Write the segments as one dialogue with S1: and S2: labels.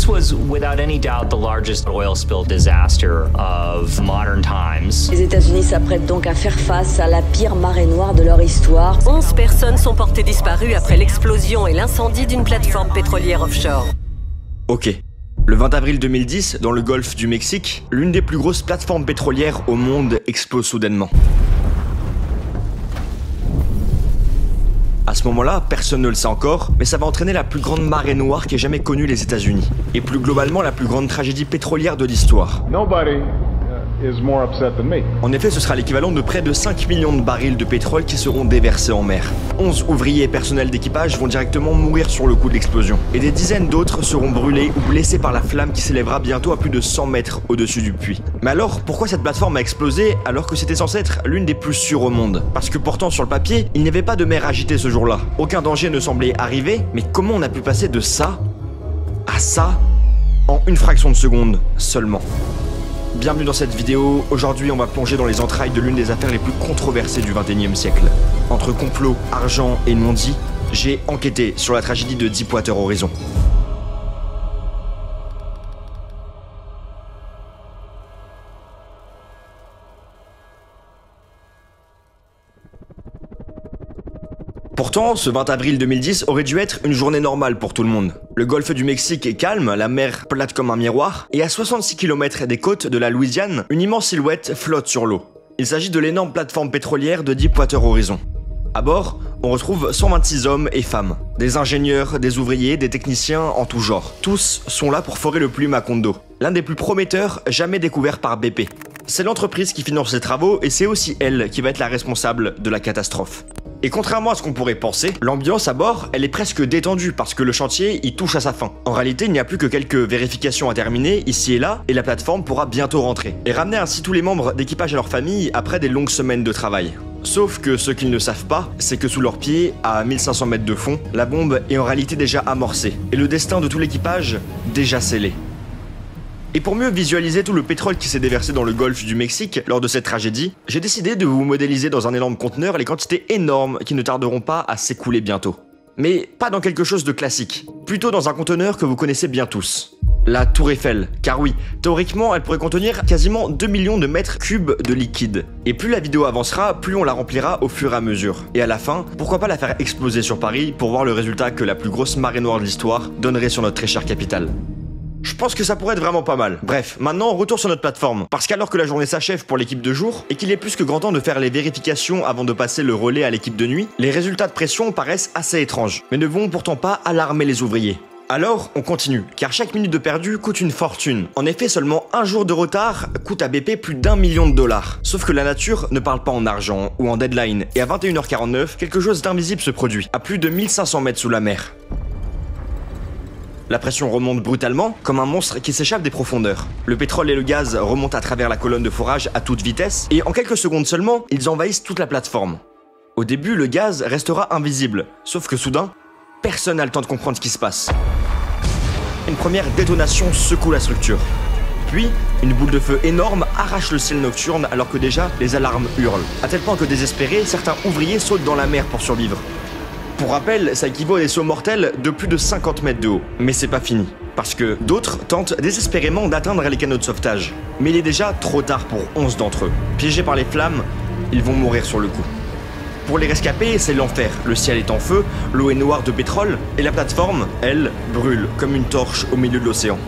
S1: This was without any doubt the largest oil spill disaster of modern times.
S2: Les États-Unis s'apprêtent donc à faire face à la pire marée noire de leur histoire.
S3: 11 personnes sont portées disparues après l'explosion et l'incendie d'une plateforme pétrolière offshore.
S4: Ok. Le 20 avril 2010, dans le golfe du Mexique, l'une des plus grosses plateformes pétrolières au monde explose soudainement. À ce moment-là, personne ne le sait encore, mais ça va entraîner la plus grande marée noire qu'ait jamais connue les États-Unis. Et plus globalement, la plus grande tragédie pétrolière de l'histoire. En effet, ce sera l'équivalent de près de 5 millions de barils de pétrole qui seront déversés en mer. 11 ouvriers et personnels d'équipage vont directement mourir sur le coup de l'explosion. Et des dizaines d'autres seront brûlés ou blessés par la flamme qui s'élèvera bientôt à plus de 100 mètres au-dessus du puits. Mais alors, pourquoi cette plateforme a explosé alors que c'était censé être l'une des plus sûres au monde? Parce que pourtant, sur le papier, il n'y avait pas de mer agitée ce jour-là. Aucun danger ne semblait arriver, mais comment on a pu passer de ça à ça en une fraction de seconde seulement? Bienvenue dans cette vidéo. Aujourd'hui, on va plonger dans les entrailles de l'une des affaires les plus controversées du XXIe siècle. Entre complot, argent et non-dit, j'ai enquêté sur la tragédie de Deepwater Horizon. Pourtant, ce 20 avril 2010 aurait dû être une journée normale pour tout le monde. Le golfe du Mexique est calme, la mer plate comme un miroir, et à 66 km des côtes de la Louisiane, une immense silhouette flotte sur l'eau. Il s'agit de l'énorme plateforme pétrolière de Deepwater Horizon. À bord, on retrouve 126 hommes et femmes. Des ingénieurs, des ouvriers, des techniciens en tout genre. Tous sont là pour forer le puits Macondo, l'un des plus prometteurs jamais découverts par BP. C'est l'entreprise qui finance ces travaux et c'est aussi elle qui va être la responsable de la catastrophe. Et contrairement à ce qu'on pourrait penser, l'ambiance à bord, elle est presque détendue parce que le chantier, il touche à sa fin. En réalité, il n'y a plus que quelques vérifications à terminer ici et là, et la plateforme pourra bientôt rentrer. Et ramener ainsi tous les membres d'équipage à leur famille après des longues semaines de travail. Sauf que ce qu'ils ne savent pas, c'est que sous leurs pieds, à 1500 mètres de fond, la bombe est en réalité déjà amorcée, et le destin de tout l'équipage, déjà scellé. Et pour mieux visualiser tout le pétrole qui s'est déversé dans le golfe du Mexique lors de cette tragédie, j'ai décidé de vous modéliser dans un énorme conteneur les quantités énormes qui ne tarderont pas à s'écouler bientôt. Mais pas dans quelque chose de classique, plutôt dans un conteneur que vous connaissez bien tous. La Tour Eiffel, car oui, théoriquement elle pourrait contenir quasiment 2 millions de mètres cubes de liquide. Et plus la vidéo avancera, plus on la remplira au fur et à mesure. Et à la fin, pourquoi pas la faire exploser sur Paris pour voir le résultat que la plus grosse marée noire de l'histoire donnerait sur notre très chère capitale. Je pense que ça pourrait être vraiment pas mal. Bref, maintenant retour sur notre plateforme. Parce qu'alors que la journée s'achève pour l'équipe de jour, et qu'il est plus que grand temps de faire les vérifications avant de passer le relais à l'équipe de nuit, les résultats de pression paraissent assez étranges, mais ne vont pourtant pas alarmer les ouvriers. Alors, on continue, car chaque minute de perdu coûte une fortune. En effet, seulement un jour de retard coûte à BP plus d'1 million de dollars. Sauf que la nature ne parle pas en argent ou en deadline, et à 21h49, quelque chose d'invisible se produit, à plus de 1500 mètres sous la mer. La pression remonte brutalement, comme un monstre qui s'échappe des profondeurs. Le pétrole et le gaz remontent à travers la colonne de forage à toute vitesse, et en quelques secondes seulement, ils envahissent toute la plateforme. Au début, le gaz restera invisible, sauf que soudain, personne n'a le temps de comprendre ce qui se passe. Une première détonation secoue la structure. Puis, une boule de feu énorme arrache le ciel nocturne alors que déjà, les alarmes hurlent. À tel point que désespérés, certains ouvriers sautent dans la mer pour survivre. Pour rappel, ça équivaut à des sauts mortels de plus de 50 mètres de haut. Mais c'est pas fini, parce que d'autres tentent désespérément d'atteindre les canaux de sauvetage. Mais il est déjà trop tard pour 11 d'entre eux. Piégés par les flammes, ils vont mourir sur le coup. Pour les rescapés, c'est l'enfer. Le ciel est en feu, l'eau est noire de pétrole, et la plateforme, elle, brûle comme une torche au milieu de l'océan.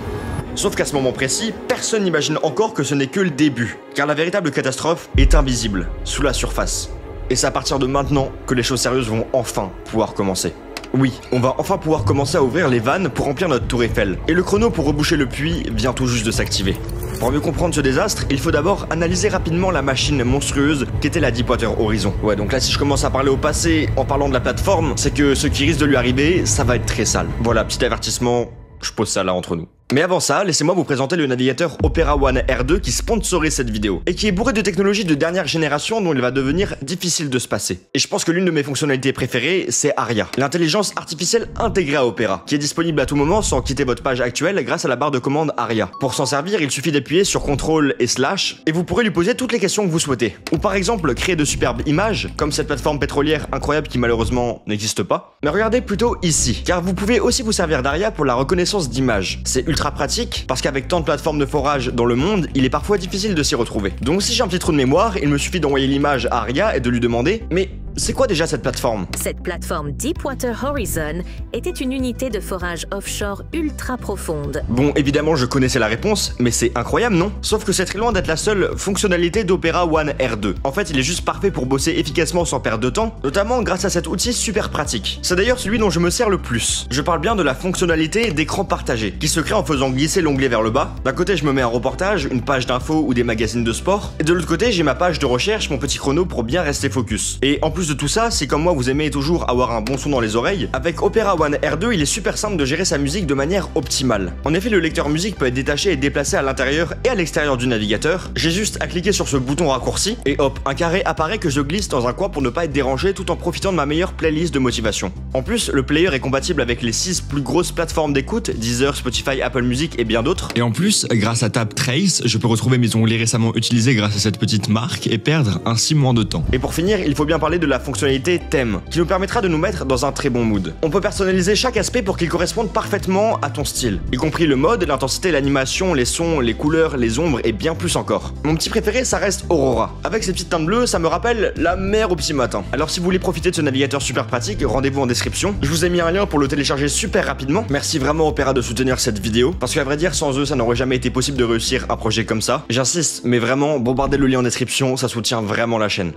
S4: Sauf qu'à ce moment précis, personne n'imagine encore que ce n'est que le début, car la véritable catastrophe est invisible, sous la surface. Et c'est à partir de maintenant que les choses sérieuses vont enfin pouvoir commencer. Oui, on va enfin pouvoir commencer à ouvrir les vannes pour remplir notre tour Eiffel. Et le chrono pour reboucher le puits vient tout juste de s'activer. Pour mieux comprendre ce désastre, il faut d'abord analyser rapidement la machine monstrueuse qu'était la Deepwater Horizon. Ouais, donc là si je commence à parler au passé en parlant de la plateforme, c'est que ce qui risque de lui arriver, ça va être très sale. Voilà, petit avertissement, je pose ça là entre nous. Mais avant ça, laissez-moi vous présenter le navigateur Opera One R2 qui sponsorise cette vidéo et qui est bourré de technologies de dernière génération dont il va devenir difficile de se passer. Et je pense que l'une de mes fonctionnalités préférées, c'est Aria, l'intelligence artificielle intégrée à Opera, qui est disponible à tout moment sans quitter votre page actuelle grâce à la barre de commande Aria. Pour s'en servir, il suffit d'appuyer sur CTRL et slash et vous pourrez lui poser toutes les questions que vous souhaitez. Ou par exemple créer de superbes images, comme cette plateforme pétrolière incroyable qui malheureusement n'existe pas. Mais regardez plutôt ici, car vous pouvez aussi vous servir d'Aria pour la reconnaissance d'images. C'est ultra ultra pratique parce qu'avec tant de plateformes de forage dans le monde, il est parfois difficile de s'y retrouver. Donc si j'ai un petit trou de mémoire, il me suffit d'envoyer l'image à Aria et de lui demander « Mais c'est quoi déjà cette plateforme ?»
S5: Cette plateforme Deepwater Horizon était une unité de forage offshore ultra profonde.
S4: Bon, évidemment, je connaissais la réponse, mais c'est incroyable, non? Sauf que c'est très loin d'être la seule fonctionnalité d'Opera One R2. En fait, il est juste parfait pour bosser efficacement sans perdre de temps, notamment grâce à cet outil super pratique. C'est d'ailleurs celui dont je me sers le plus. Je parle bien de la fonctionnalité d'écran partagé, qui se crée en faisant glisser l'onglet vers le bas. D'un côté, je me mets un reportage, une page d'infos ou des magazines de sport, et de l'autre côté, j'ai ma page de recherche, mon petit chrono pour bien rester focus. Et en plus de tout ça, si comme moi vous aimez toujours avoir un bon son dans les oreilles, avec Opera One R2, il est super simple de gérer sa musique de manière optimale. En effet, le lecteur musique peut être détaché et déplacé à l'intérieur et à l'extérieur du navigateur. J'ai juste à cliquer sur ce bouton raccourci et hop, un carré apparaît que je glisse dans un coin pour ne pas être dérangé tout en profitant de ma meilleure playlist de motivation. En plus, le player est compatible avec les 6 plus grosses plateformes d'écoute, Deezer, Spotify, Apple Music et bien d'autres.
S6: Et en plus, grâce à Tab Trace, je peux retrouver mes onglets récemment utilisés grâce à cette petite marque et perdre ainsi moins de temps.
S4: Et pour finir, il faut bien parler de la fonctionnalité thème, qui nous permettra de nous mettre dans un très bon mood. On peut personnaliser chaque aspect pour qu'il corresponde parfaitement à ton style, y compris le mode, l'intensité, l'animation, les sons, les couleurs, les ombres et bien plus encore. Mon petit préféré, ça reste Aurora. Avec ses petites teintes bleues, ça me rappelle la mer au petit matin. Alors si vous voulez profiter de ce navigateur super pratique, rendez-vous en description. Je vous ai mis un lien pour le télécharger super rapidement. Merci vraiment Opera de soutenir cette vidéo, parce qu'à vrai dire, sans eux, ça n'aurait jamais été possible de réussir un projet comme ça. J'insiste, mais vraiment, bombardez le lien en description, ça soutient vraiment la chaîne.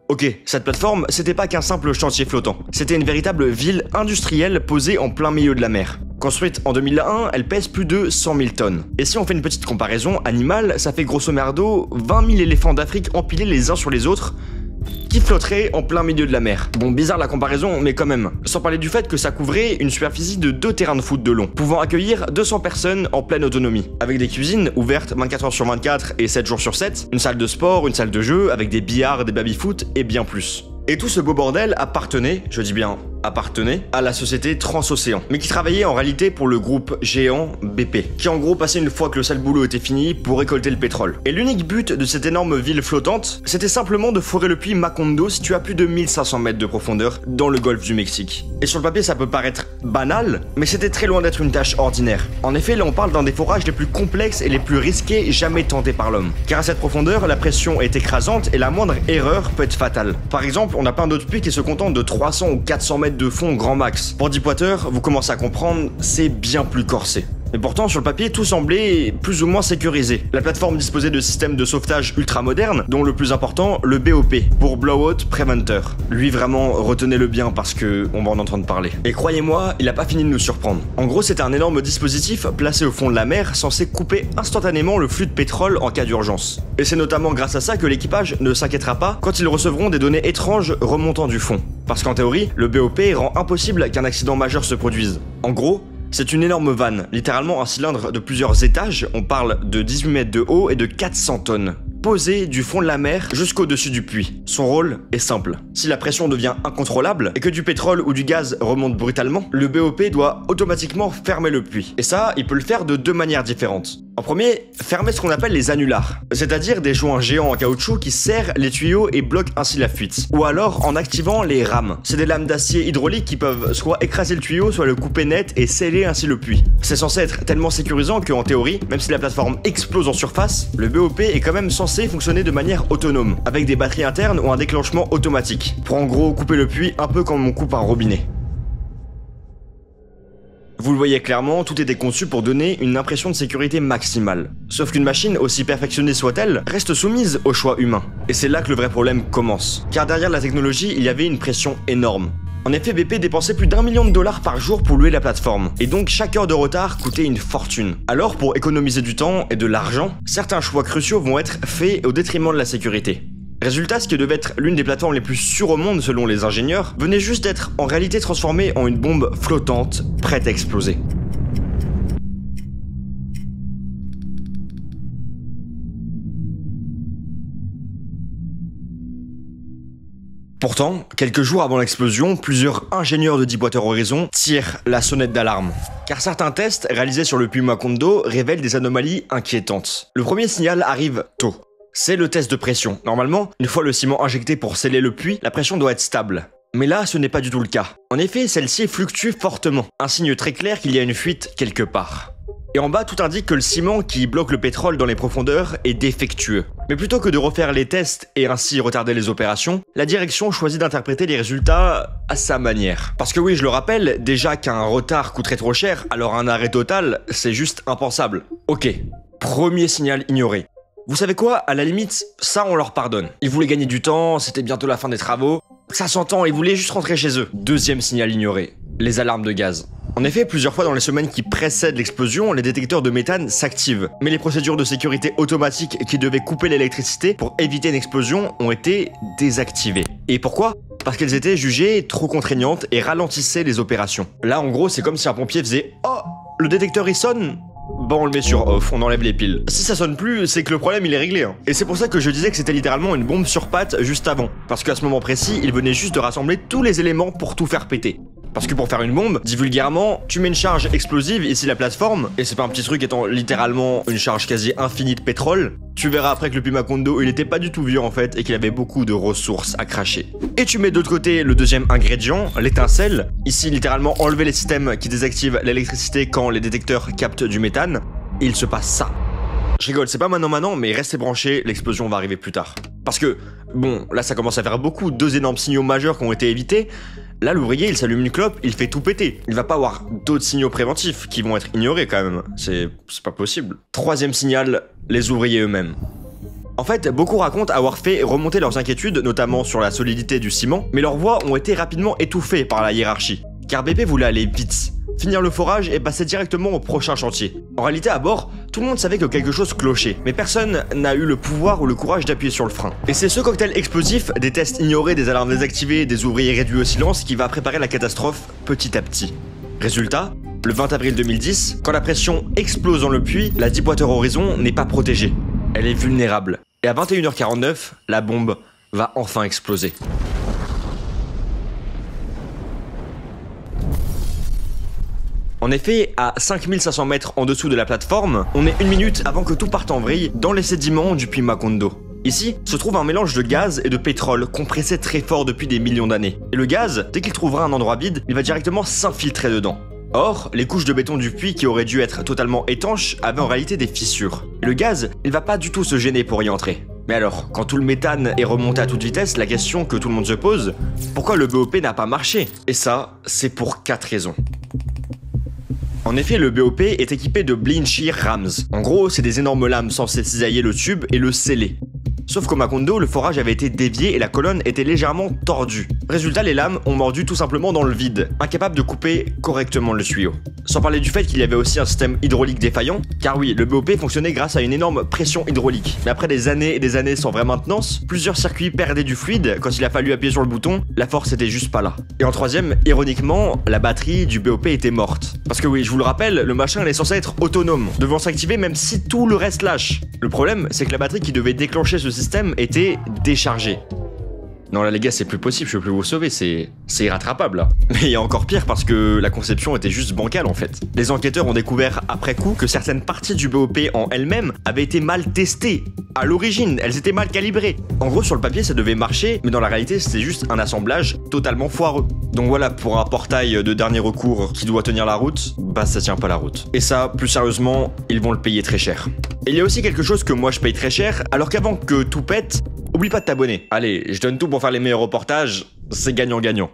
S4: Ok, cette plateforme, c'était pas qu'un simple chantier flottant. C'était une véritable ville industrielle posée en plein milieu de la mer. Construite en 2001, elle pèse plus de 100 000 tonnes. Et si on fait une petite comparaison animale, ça fait grosso merdo 20 000 éléphants d'Afrique empilés les uns sur les autres, qui flotterait en plein milieu de la mer. Bon, bizarre la comparaison, mais quand même. Sans parler du fait que ça couvrait une superficie de 2 terrains de foot de long, pouvant accueillir 200 personnes en pleine autonomie. Avec des cuisines ouvertes 24 heures sur 24 et 7 jours sur 7, une salle de sport, une salle de jeu, avec des billards, des baby-foot et bien plus. Et tout ce beau bordel appartenait, je dis bien appartenait, à la société Transocéan, mais qui travaillait en réalité pour le groupe géant BP, qui en gros passait une fois que le sale boulot était fini pour récolter le pétrole. Et l'unique but de cette énorme ville flottante, c'était simplement de forer le puits Macondo situé à plus de 1500 mètres de profondeur dans le golfe du Mexique. Et sur le papier ça peut paraître banal, mais c'était très loin d'être une tâche ordinaire. En effet, là on parle d'un des forages les plus complexes et les plus risqués jamais tentés par l'homme. Car à cette profondeur, la pression est écrasante et la moindre erreur peut être fatale. Par exemple, on a plein d'autres puits qui se contentent de 300 ou 400 mètres de fond grand max. Pour Deepwater, vous commencez à comprendre, c'est bien plus corsé. Mais pourtant, sur le papier, tout semblait plus ou moins sécurisé. La plateforme disposait de systèmes de sauvetage ultra modernes, dont le plus important, le BOP, pour Blowout Preventer. Lui, vraiment, retenez-le bien parce que on va en entendre parler. Et croyez-moi, il a pas fini de nous surprendre. En gros, c'est un énorme dispositif placé au fond de la mer, censé couper instantanément le flux de pétrole en cas d'urgence. Et c'est notamment grâce à ça que l'équipage ne s'inquiétera pas quand ils recevront des données étranges remontant du fond. Parce qu'en théorie, le BOP rend impossible qu'un accident majeur se produise. En gros, c'est une énorme vanne, littéralement un cylindre de plusieurs étages, on parle de 18 mètres de haut et de 400 tonnes, posé du fond de la mer jusqu'au-dessus du puits. Son rôle est simple. Si la pression devient incontrôlable et que du pétrole ou du gaz remonte brutalement, le BOP doit automatiquement fermer le puits. Et ça, il peut le faire de 2 manières différentes. En premier, fermer ce qu'on appelle les annulars, c'est-à-dire des joints géants en caoutchouc qui serrent les tuyaux et bloquent ainsi la fuite. Ou alors en activant les rames. C'est des lames d'acier hydraulique qui peuvent soit écraser le tuyau, soit le couper net et sceller ainsi le puits. C'est censé être tellement sécurisant qu'en théorie, même si la plateforme explose en surface, le BOP est quand même censé fonctionner de manière autonome, avec des batteries internes ou un déclenchement automatique, pour en gros couper le puits un peu comme on coupe un robinet. Vous le voyez clairement, tout était conçu pour donner une impression de sécurité maximale. Sauf qu'une machine, aussi perfectionnée soit-elle, reste soumise au choix humain. Et c'est là que le vrai problème commence. Car derrière la technologie, il y avait une pression énorme. En effet, BP dépensait plus d'1 million de dollars par jour pour louer la plateforme. Et donc chaque heure de retard coûtait une fortune. Alors pour économiser du temps et de l'argent, certains choix cruciaux vont être faits au détriment de la sécurité. Résultat, ce qui devait être l'une des plateformes les plus sûres au monde selon les ingénieurs, venait juste d'être en réalité transformé en une bombe flottante, prête à exploser. Pourtant, quelques jours avant l'explosion, plusieurs ingénieurs de Deepwater Horizon tirent la sonnette d'alarme. Car certains tests réalisés sur le puits Macondo révèlent des anomalies inquiétantes. Le premier signal arrive tôt. C'est le test de pression. Normalement, une fois le ciment injecté pour sceller le puits, la pression doit être stable. Mais là, ce n'est pas du tout le cas. En effet, celle-ci fluctue fortement, un signe très clair qu'il y a une fuite quelque part. Et en bas, tout indique que le ciment qui bloque le pétrole dans les profondeurs est défectueux. Mais plutôt que de refaire les tests et ainsi retarder les opérations, la direction choisit d'interpréter les résultats à sa manière. Parce que oui, je le rappelle, déjà qu'un retard coûterait trop cher, alors un arrêt total, c'est juste impensable. Ok, premier signal ignoré. Vous savez quoi, à la limite, ça on leur pardonne. Ils voulaient gagner du temps, c'était bientôt la fin des travaux. Ça s'entend, ils voulaient juste rentrer chez eux. Deuxième signal ignoré, les alarmes de gaz. En effet, plusieurs fois dans les semaines qui précèdent l'explosion, les détecteurs de méthane s'activent. Mais les procédures de sécurité automatiques qui devaient couper l'électricité pour éviter une explosion ont été désactivées. Et pourquoi ? Parce qu'elles étaient jugées trop contraignantes et ralentissaient les opérations. Là, en gros, c'est comme si un pompier faisait « Oh, le détecteur il sonne !» Bon, on le met sur off, on enlève les piles. Si ça sonne plus, c'est que le problème il est réglé. Et c'est pour ça que je disais que c'était littéralement une bombe sur pattes juste avant. Parce qu'à ce moment précis, il venait juste de rassembler tous les éléments pour tout faire péter. Parce que pour faire une bombe, dit vulgairement, tu mets une charge explosive, ici la plateforme, et c'est pas un petit truc étant littéralement une charge quasi infinie de pétrole. Tu verras après que le puits Macondo, il était pas du tout vieux en fait, et qu'il avait beaucoup de ressources à cracher. Et tu mets de l'autre côté le deuxième ingrédient, l'étincelle. Ici littéralement enlever les systèmes qui désactivent l'électricité quand les détecteurs captent du méthane. Et il se passe ça. Je rigole, c'est pas maintenant, mais restez branchés, l'explosion va arriver plus tard. Parce que, bon, là ça commence à faire beaucoup, 2 énormes signaux majeurs qui ont été évités. Là, l'ouvrier, il s'allume une clope, il fait tout péter. Il va pas avoir d'autres signaux préventifs qui vont être ignorés quand même. C'est pas possible. Troisième signal, les ouvriers eux-mêmes. En fait, beaucoup racontent avoir fait remonter leurs inquiétudes, notamment sur la solidité du ciment, mais leurs voix ont été rapidement étouffées par la hiérarchie. Car BP voulait aller vite, finir le forage et passer directement au prochain chantier. En réalité, à bord, tout le monde savait que quelque chose clochait, mais personne n'a eu le pouvoir ou le courage d'appuyer sur le frein. Et c'est ce cocktail explosif, des tests ignorés, des alarmes désactivées, des ouvriers réduits au silence, qui va préparer la catastrophe petit à petit. Résultat, le 20 avril 2010, quand la pression explose dans le puits, la Deepwater Horizon n'est pas protégée. Elle est vulnérable. Et à 21h49, la bombe va enfin exploser. En effet, à 5500 mètres en dessous de la plateforme, on est 1 minute avant que tout parte en vrille dans les sédiments du puits Macondo. Ici se trouve un mélange de gaz et de pétrole compressé très fort depuis des millions d'années. Et le gaz, dès qu'il trouvera un endroit vide, il va directement s'infiltrer dedans. Or, les couches de béton du puits qui auraient dû être totalement étanches avaient en réalité des fissures. Et le gaz, il va pas du tout se gêner pour y entrer. Mais alors, quand tout le méthane est remonté à toute vitesse, la question que tout le monde se pose, pourquoi le BOP n'a pas marché? Et ça, c'est pour 4 raisons. En effet, le BOP est équipé de blind shear rams. En gros, c'est des énormes lames censées cisailler le tube et le sceller. Sauf qu'au Macondo, le forage avait été dévié et la colonne était légèrement tordue. Résultat, les lames ont mordu tout simplement dans le vide, incapables de couper correctement le tuyau. Sans parler du fait qu'il y avait aussi un système hydraulique défaillant, car oui, le BOP fonctionnait grâce à une énorme pression hydraulique. Mais après des années et des années sans vraie maintenance, plusieurs circuits perdaient du fluide, quand il a fallu appuyer sur le bouton, la force était juste pas là. Et en troisième, ironiquement, la batterie du BOP était morte. Parce que oui, je vous le rappelle, le machin il est censé être autonome, devant s'activer même si tout le reste lâche. Le problème, c'est que la batterie qui devait déclencher ce système était déchargée. Non là les gars, c'est plus possible, je peux plus vous sauver, c'est irrattrapable là. Mais il y a encore pire parce que la conception était juste bancale en fait. Les enquêteurs ont découvert après coup que certaines parties du BOP en elles-mêmes avaient été mal testées. À l'origine, elles étaient mal calibrées. En gros sur le papier ça devait marcher, mais dans la réalité c'était juste un assemblage totalement foireux. Donc voilà, pour un portail de dernier recours qui doit tenir la route, bah ça tient pas la route. Et ça, plus sérieusement, ils vont le payer très cher. Et il y a aussi quelque chose que moi je paye très cher, alors qu'avant que tout pète, oublie pas de t'abonner. Allez, je donne tout pour faire les meilleurs reportages, c'est gagnant-gagnant.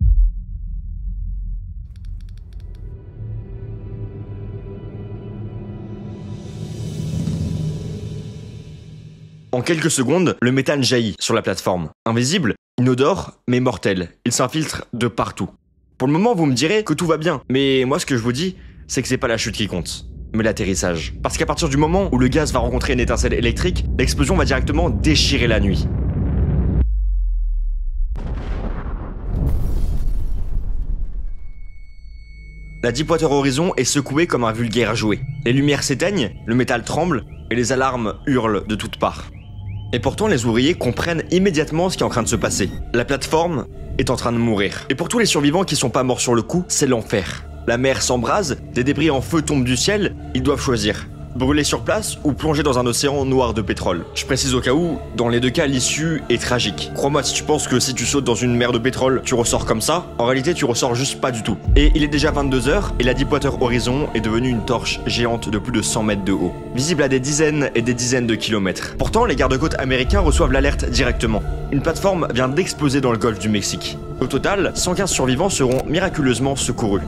S4: En quelques secondes, le méthane jaillit sur la plateforme. Invisible, inodore, mais mortel. Il s'infiltre de partout. Pour le moment, vous me direz que tout va bien. Mais moi, ce que je vous dis, c'est que c'est pas la chute qui compte, mais l'atterrissage. Parce qu'à partir du moment où le gaz va rencontrer une étincelle électrique, l'explosion va directement déchirer la nuit. La Deepwater Horizon est secouée comme un vulgaire jouet. Les lumières s'éteignent, le métal tremble, et les alarmes hurlent de toutes parts. Et pourtant, les ouvriers comprennent immédiatement ce qui est en train de se passer. La plateforme est en train de mourir. Et pour tous les survivants qui sont pas morts sur le coup, c'est l'enfer. La mer s'embrase, des débris en feu tombent du ciel, ils doivent choisir. brûler sur place ou plonger dans un océan noir de pétrole. Je précise au cas où, dans les deux cas, l'issue est tragique. Crois-moi, si tu penses que si tu sautes dans une mer de pétrole, tu ressors comme ça, en réalité tu ressors juste pas du tout. Et il est déjà 22h et la Deepwater Horizon est devenue une torche géante de plus de 100 mètres de haut, visible à des dizaines et des dizaines de kilomètres. Pourtant, les gardes-côtes américains reçoivent l'alerte directement. Une plateforme vient d'exploser dans le golfe du Mexique. Au total, 115 survivants seront miraculeusement secourus.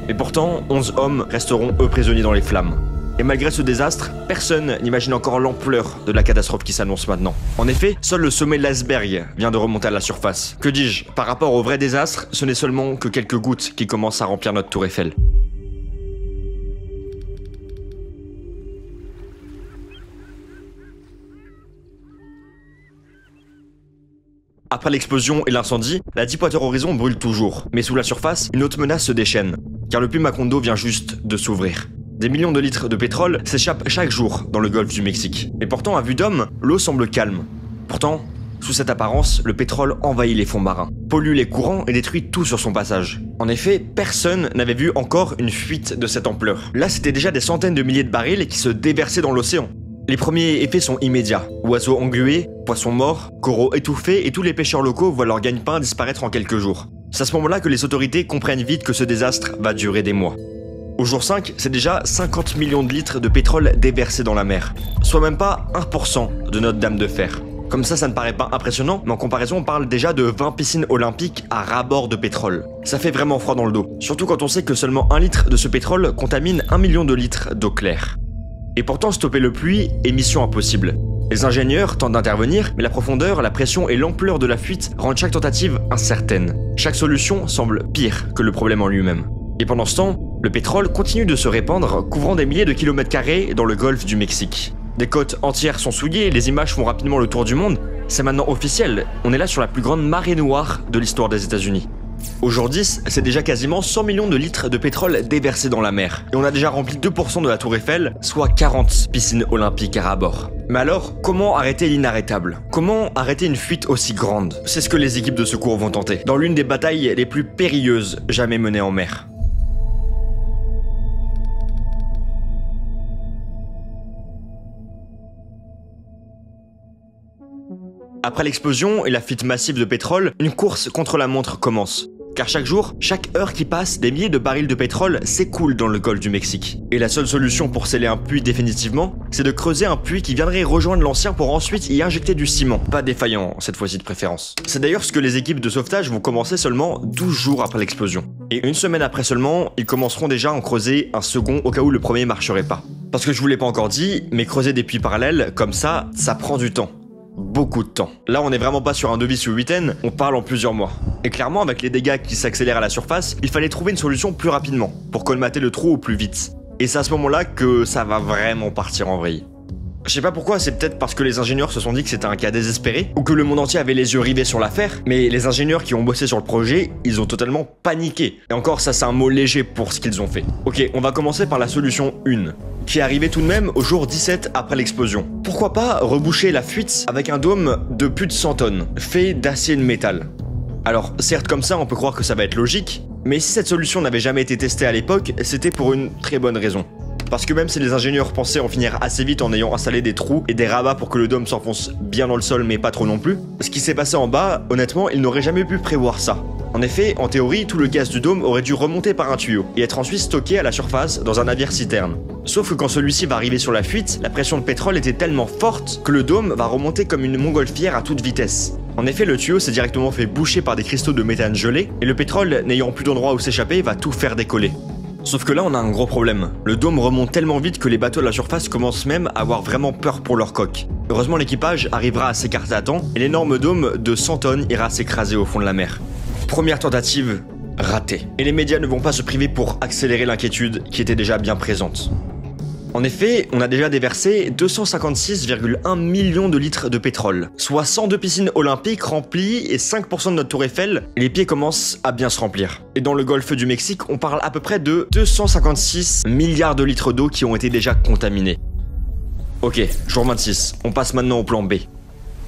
S4: Et pourtant, 11 hommes resteront eux prisonniers dans les flammes. Et malgré ce désastre, personne n'imagine encore l'ampleur de la catastrophe qui s'annonce maintenant. En effet, seul le sommet de l'iceberg vient de remonter à la surface. Que dis-je, par rapport au vrai désastre, ce n'est seulement que quelques gouttes qui commencent à remplir notre tour Eiffel. Après l'explosion et l'incendie, la Deepwater Horizon brûle toujours. Mais sous la surface, une autre menace se déchaîne, car le puits Macondo vient juste de s'ouvrir. Des millions de litres de pétrole s'échappent chaque jour dans le golfe du Mexique. Et pourtant, à vue d'homme, l'eau semble calme. Pourtant, sous cette apparence, le pétrole envahit les fonds marins, pollue les courants et détruit tout sur son passage. En effet, personne n'avait vu encore une fuite de cette ampleur. Là, c'était déjà des centaines de milliers de barils qui se déversaient dans l'océan. Les premiers effets sont immédiats. Oiseaux englués, poissons morts, coraux étouffés et tous les pêcheurs locaux voient leur gagne-pain disparaître en quelques jours. C'est à ce moment-là que les autorités comprennent vite que ce désastre va durer des mois. Au jour 5, c'est déjà 50 millions de litres de pétrole déversés dans la mer, soit même pas 1% de notre dame de fer. Comme ça ne paraît pas impressionnant, mais en comparaison, on parle déjà de 20 piscines olympiques à ras-bord de pétrole. Ça fait vraiment froid dans le dos, surtout quand on sait que seulement 1 litre de ce pétrole contamine 1 million de litres d'eau claire. Et pourtant, stopper le puits est mission impossible. Les ingénieurs tentent d'intervenir, mais la profondeur, la pression et l'ampleur de la fuite rendent chaque tentative incertaine. Chaque solution semble pire que le problème en lui-même. Et pendant ce temps, le pétrole continue de se répandre, couvrant des milliers de kilomètres carrés dans le golfe du Mexique. Des côtes entières sont souillées, les images font rapidement le tour du monde. C'est maintenant officiel, on est là sur la plus grande marée noire de l'histoire des États-Unis. Au jour 10, c'est déjà quasiment 100 millions de litres de pétrole déversés dans la mer. Et on a déjà rempli 2% de la tour Eiffel, soit 40 piscines olympiques à ras-bord. Mais alors, comment arrêter l'inarrêtable? Comment arrêter une fuite aussi grande? C'est ce que les équipes de secours vont tenter, dans l'une des batailles les plus périlleuses jamais menées en mer. Après l'explosion et la fuite massive de pétrole, une course contre la montre commence. Car chaque jour, chaque heure qui passe, des milliers de barils de pétrole s'écoulent dans le golfe du Mexique. Et la seule solution pour sceller un puits définitivement, c'est de creuser un puits qui viendrait rejoindre l'ancien pour ensuite y injecter du ciment. Pas défaillant, cette fois-ci de préférence. C'est d'ailleurs ce que les équipes de sauvetage vont commencer seulement 12 jours après l'explosion. Et une semaine après seulement, ils commenceront déjà à en creuser un second au cas où le premier marcherait pas. Parce que je vous l'ai pas encore dit, mais creuser des puits parallèles, comme ça prend du temps. Beaucoup de temps. Là, on n'est vraiment pas sur un devis sur 8 ans, on parle en plusieurs mois. Et clairement, avec les dégâts qui s'accélèrent à la surface, il fallait trouver une solution plus rapidement, pour colmater le trou au plus vite. Et c'est à ce moment-là que ça va vraiment partir en vrille. Je sais pas pourquoi, c'est peut-être parce que les ingénieurs se sont dit que c'était un cas désespéré, ou que le monde entier avait les yeux rivés sur l'affaire, mais les ingénieurs qui ont bossé sur le projet, ils ont totalement paniqué. Et encore, ça c'est un mot léger pour ce qu'ils ont fait. Ok, on va commencer par la solution 1, qui est arrivée tout de même au jour 17 après l'explosion. Pourquoi pas reboucher la fuite avec un dôme de plus de 100 tonnes, fait d'acier de métal? Alors, certes comme ça, on peut croire que ça va être logique, mais si cette solution n'avait jamais été testée à l'époque, c'était pour une très bonne raison. Parce que même si les ingénieurs pensaient en finir assez vite en ayant installé des trous et des rabats pour que le dôme s'enfonce bien dans le sol mais pas trop non plus, ce qui s'est passé en bas, honnêtement, ils n'auraient jamais pu prévoir ça. En effet, en théorie, tout le gaz du dôme aurait dû remonter par un tuyau et être ensuite stocké à la surface dans un navire citerne. Sauf que quand celui-ci va arriver sur la fuite, la pression de pétrole était tellement forte que le dôme va remonter comme une montgolfière à toute vitesse. En effet, le tuyau s'est directement fait boucher par des cristaux de méthane gelés et le pétrole, n'ayant plus d'endroit où s'échapper, va tout faire décoller. Sauf que là, on a un gros problème. Le dôme remonte tellement vite que les bateaux de la surface commencent même à avoir vraiment peur pour leur coque. Heureusement, l'équipage arrivera à s'écarter à temps et l'énorme dôme de 100 tonnes ira s'écraser au fond de la mer. Première tentative, ratée. Et les médias ne vont pas se priver pour accélérer l'inquiétude qui était déjà bien présente. En effet, on a déjà déversé 256,1 millions de litres de pétrole, soit 102 piscines olympiques remplies et 5% de notre tour Eiffel, et les pieds commencent à bien se remplir. Et dans le golfe du Mexique, on parle à peu près de 256 milliards de litres d'eau qui ont été déjà contaminés. Ok, jour 26, on passe maintenant au plan B.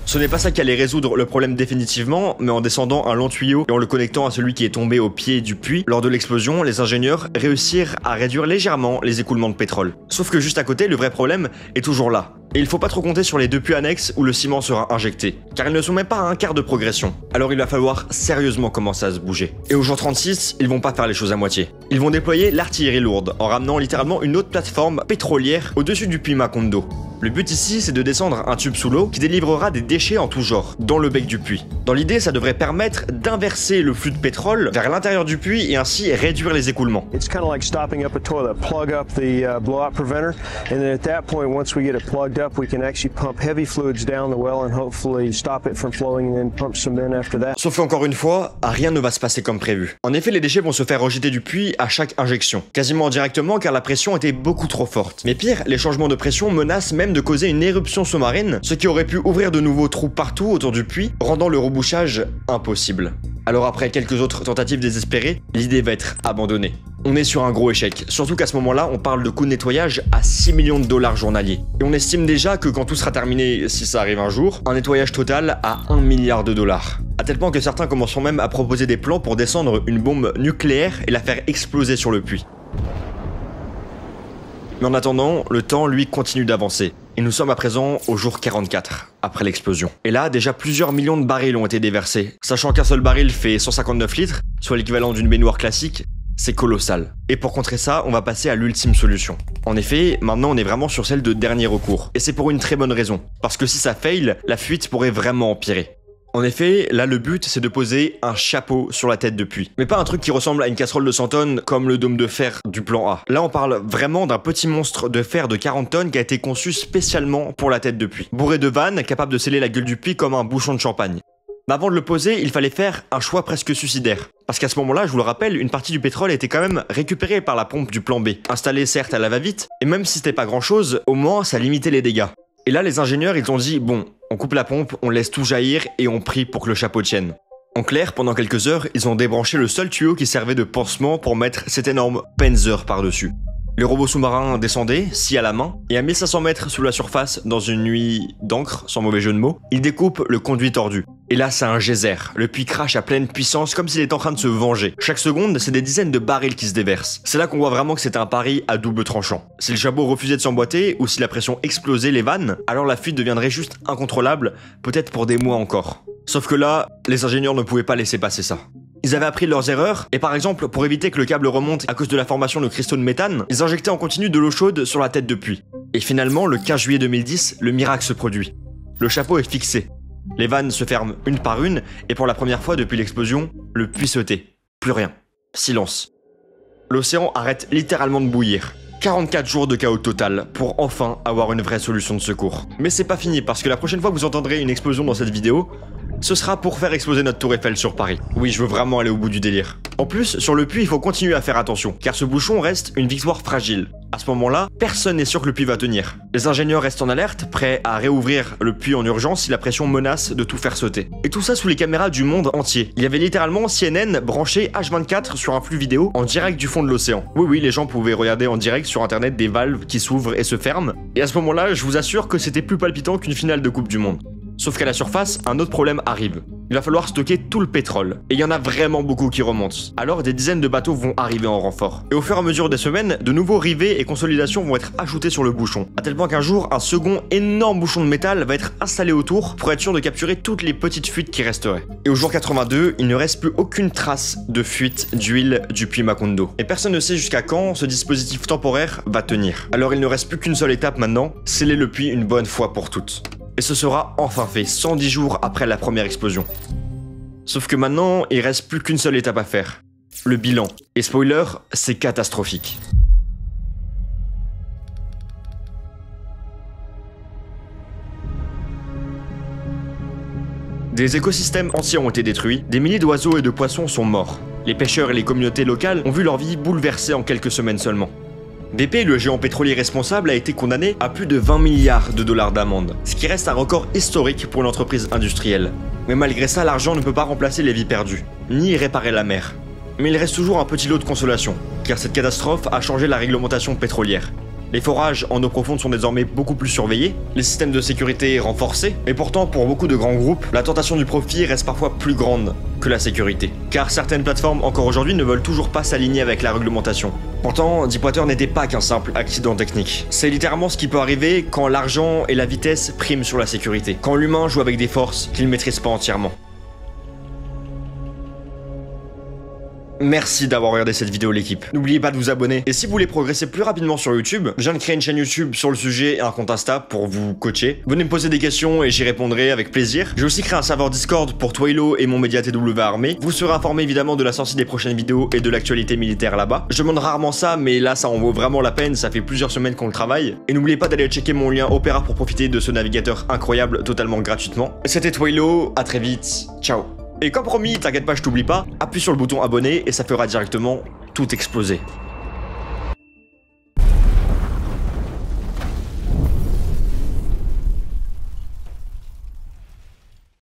S4: Ce n'est pas ça qui allait résoudre le problème définitivement, mais en descendant un long tuyau et en le connectant à celui qui est tombé au pied du puits, lors de l'explosion, les ingénieurs réussirent à réduire légèrement les écoulements de pétrole. Sauf que juste à côté, le vrai problème est toujours là. Et il faut pas trop compter sur les 2 puits annexes où le ciment sera injecté, car ils ne sont même pas à un quart de progression. Alors il va falloir sérieusement commencer à se bouger. Et au jour 36, ils vont pas faire les choses à moitié. Ils vont déployer l'artillerie lourde, en ramenant littéralement une autre plateforme pétrolière au-dessus du puits Macondo. Le but ici, c'est de descendre un tube sous l'eau qui délivrera des déchets en tout genre, dans le bec du puits. Dans l'idée, ça devrait permettre d'inverser le flux de pétrole vers l'intérieur du puits et ainsi réduire les écoulements.
S7: It's kind of like stopping up a toilet, plug up the blowout preventer, and then at that point, once we get it plugged up, we can actually pump heavy fluids down the well and hopefully stop it from flowing and then pump some in after that.
S4: Sauf qu'encore une fois, rien ne va se passer comme prévu. En effet, les déchets vont se faire rejeter du puits à chaque injection, quasiment directement car la pression était beaucoup trop forte. Mais pire, les changements de pression menacent même de causer une éruption sous-marine, ce qui aurait pu ouvrir de nouveaux trous partout autour du puits, rendant le rebouchage impossible. Alors après quelques autres tentatives désespérées, l'idée va être abandonnée. On est sur un gros échec, surtout qu'à ce moment-là, on parle de coûts de nettoyage à 6 millions de dollars journaliers. Et on estime déjà que quand tout sera terminé, si ça arrive un jour, un nettoyage total à 1 milliard de dollars. À tel point que certains commenceront même à proposer des plans pour descendre une bombe nucléaire et la faire exploser sur le puits. Mais en attendant, le temps, lui, continue d'avancer. Et nous sommes à présent au jour 44, après l'explosion. Et là, déjà plusieurs millions de barils ont été déversés. Sachant qu'un seul baril fait 159 litres, soit l'équivalent d'une baignoire classique, c'est colossal. Et pour contrer ça, on va passer à l'ultime solution. En effet, maintenant on est vraiment sur celle de dernier recours. Et c'est pour une très bonne raison. Parce que si ça fail, la fuite pourrait vraiment empirer. En effet, là le but c'est de poser un chapeau sur la tête de puits. Mais pas un truc qui ressemble à une casserole de 100 tonnes comme le dôme de fer du plan A. Là on parle vraiment d'un petit monstre de fer de 40 tonnes qui a été conçu spécialement pour la tête de puits. Bourré de vannes, capable de sceller la gueule du puits comme un bouchon de champagne. Mais avant de le poser, il fallait faire un choix presque suicidaire. Parce qu'à ce moment-là, je vous le rappelle, une partie du pétrole était quand même récupérée par la pompe du plan B. Installée certes à la va-vite, et même si c'était pas grand-chose, au moins ça limitait les dégâts. Et là les ingénieurs ils ont dit bon, on coupe la pompe, on laisse tout jaillir et on prie pour que le chapeau tienne. En clair, pendant quelques heures, ils ont débranché le seul tuyau qui servait de pansement pour mettre cet énorme Panzer par-dessus. Le robot sous-marin descendait, scie à la main, et à 1500 mètres sous la surface, dans une nuit d'encre, sans mauvais jeu de mots, il découpe le conduit tordu. Et là, c'est un geyser. Le puits crache à pleine puissance, comme s'il était en train de se venger. Chaque seconde, c'est des dizaines de barils qui se déversent. C'est là qu'on voit vraiment que c'était un pari à double tranchant. Si le chapeau refusait de s'emboîter, ou si la pression explosait les vannes, alors la fuite deviendrait juste incontrôlable, peut-être pour des mois encore. Sauf que là, les ingénieurs ne pouvaient pas laisser passer ça. Ils avaient appris de leurs erreurs, et par exemple, pour éviter que le câble remonte à cause de la formation de cristaux de méthane, ils injectaient en continu de l'eau chaude sur la tête de puits. Et finalement, le 15 juillet 2010, le miracle se produit. Le chapeau est fixé. Les vannes se ferment une par une, et pour la première fois depuis l'explosion, le puits se tait. Plus rien. Silence. L'océan arrête littéralement de bouillir. 44 jours de chaos total pour enfin avoir une vraie solution de secours. Mais c'est pas fini, parce que la prochaine fois que vous entendrez une explosion dans cette vidéo, ce sera pour faire exploser notre tour Eiffel sur Paris. Oui, je veux vraiment aller au bout du délire. En plus, sur le puits, il faut continuer à faire attention, car ce bouchon reste une victoire fragile. À ce moment-là, personne n'est sûr que le puits va tenir. Les ingénieurs restent en alerte, prêts à réouvrir le puits en urgence si la pression menace de tout faire sauter. Et tout ça sous les caméras du monde entier. Il y avait littéralement CNN branché H24 sur un flux vidéo en direct du fond de l'océan. Oui, les gens pouvaient regarder en direct sur internet des valves qui s'ouvrent et se ferment. Et à ce moment-là, je vous assure que c'était plus palpitant qu'une finale de Coupe du Monde. Sauf qu'à la surface, un autre problème arrive. Il va falloir stocker tout le pétrole. Et il y en a vraiment beaucoup qui remontent. Alors des dizaines de bateaux vont arriver en renfort. Et au fur et à mesure des semaines, de nouveaux rivets et consolidations vont être ajoutés sur le bouchon. À tel point qu'un jour, un second énorme bouchon de métal va être installé autour pour être sûr de capturer toutes les petites fuites qui resteraient. Et au jour 82, il ne reste plus aucune trace de fuite d'huile du puits Macondo. Et personne ne sait jusqu'à quand ce dispositif temporaire va tenir. Alors il ne reste plus qu'une seule étape maintenant, sceller le puits une bonne fois pour toutes. Et ce sera enfin fait, 110 jours après la première explosion. Sauf que maintenant, il reste plus qu'une seule étape à faire. Le bilan. Et spoiler, c'est catastrophique. Des écosystèmes entiers ont été détruits, des milliers d'oiseaux et de poissons sont morts. Les pêcheurs et les communautés locales ont vu leur vie bouleversée en quelques semaines seulement. BP, le géant pétrolier responsable, a été condamné à plus de 20 milliards de dollars d'amende, ce qui reste un record historique pour une entreprise industrielle. Mais malgré ça, l'argent ne peut pas remplacer les vies perdues, ni réparer la mer. Mais il reste toujours un petit lot de consolation, car cette catastrophe a changé la réglementation pétrolière. Les forages en eau profonde sont désormais beaucoup plus surveillés, les systèmes de sécurité renforcés, mais pourtant pour beaucoup de grands groupes, la tentation du profit reste parfois plus grande que la sécurité. Car certaines plateformes encore aujourd'hui ne veulent toujours pas s'aligner avec la réglementation. Pourtant, Deepwater n'était pas qu'un simple accident technique. C'est littéralement ce qui peut arriver quand l'argent et la vitesse priment sur la sécurité, quand l'humain joue avec des forces qu'il ne maîtrise pas entièrement. Merci d'avoir regardé cette vidéo l'équipe. N'oubliez pas de vous abonner. Et si vous voulez progresser plus rapidement sur YouTube, je viens de créer une chaîne YouTube sur le sujet et un compte Insta pour vous coacher. Venez me poser des questions et j'y répondrai avec plaisir. J'ai aussi créé un serveur Discord pour Twilo et mon média TW Armée. Vous serez informé évidemment de la sortie des prochaines vidéos et de l'actualité militaire là-bas. Je demande rarement ça, mais là ça en vaut vraiment la peine, ça fait plusieurs semaines qu'on le travaille. Et n'oubliez pas d'aller checker mon lien Opera pour profiter de ce navigateur incroyable totalement gratuitement. C'était Twilo, à très vite, ciao. Et comme promis, t'inquiète pas, je t'oublie pas, appuie sur le bouton abonner et ça fera directement tout exploser.